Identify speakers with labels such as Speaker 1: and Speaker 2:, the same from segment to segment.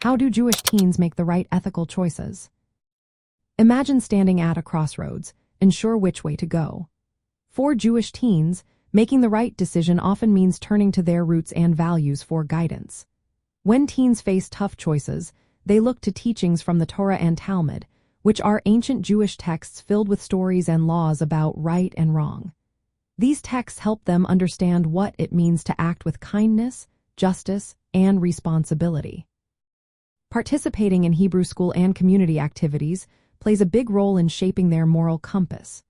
Speaker 1: How do Jewish teens make the right ethical choices? Imagine standing at a crossroads, unsure which way to go. For Jewish teens, making the right decision often means turning to their roots and values for guidance. When teens face tough choices, they look to teachings from the Torah and Talmud, which are ancient Jewish texts filled with stories and laws about right and wrong. These texts help them understand what it means to act with kindness, justice, and responsibility. Participating in Hebrew school and community activities plays a big role in shaping their moral compass.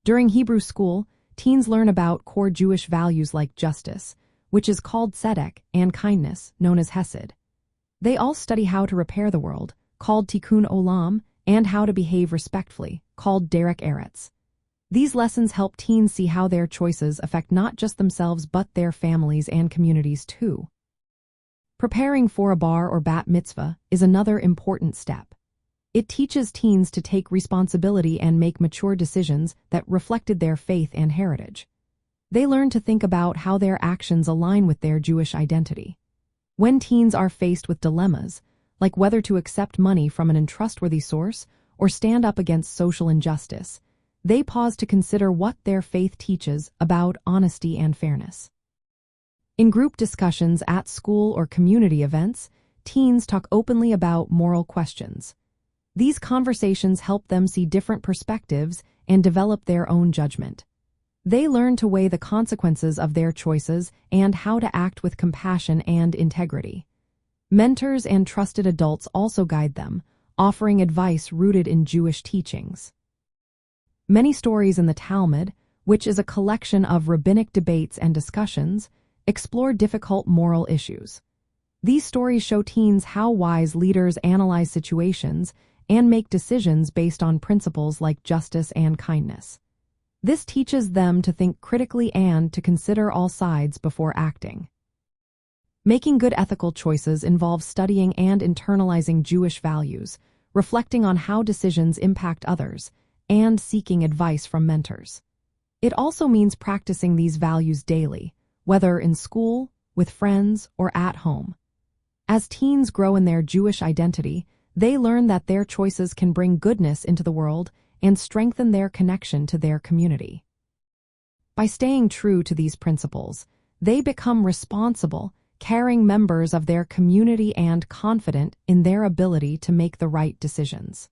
Speaker 1: During Hebrew school, teens learn about core Jewish values like justice, which is called derech, and kindness, known as hesed. They all study how to repair the world, called tikkun olam, and how to behave respectfully, called derech eretz. These lessons help teens see how their choices affect not just themselves but their families and communities too. Preparing for a bar or bat mitzvah is another important step. It teaches teens to take responsibility and make mature decisions that reflected their faith and heritage. They learn to think about how their actions align with their Jewish identity. When teens are faced with dilemmas, like whether to accept money from an untrustworthy source or stand up against social injustice, they pause to consider what their faith teaches about honesty and fairness. In group discussions at school or community events, teens talk openly about moral questions. These conversations help them see different perspectives and develop their own judgment. They learn to weigh the consequences of their choices and how to act with compassion and integrity. Mentors and trusted adults also guide them, offering advice rooted in Jewish teachings. Many stories in the Talmud, which is a collection of rabbinic debates and discussions, explore difficult moral issues. These stories show teens how wise leaders analyze situations and make decisions based on principles like justice and kindness. This teaches them to think critically and to consider all sides before acting. Making good ethical choices involves studying and internalizing Jewish values, reflecting on how decisions impact others, and seeking advice from mentors. It also means practicing these values daily, whether in school, with friends, or at home. As teens grow in their Jewish identity, they learn that their choices can bring goodness into the world and strengthen their connection to their community. By staying true to these principles, they become responsible, caring members of their community and confident in their ability to make the right decisions.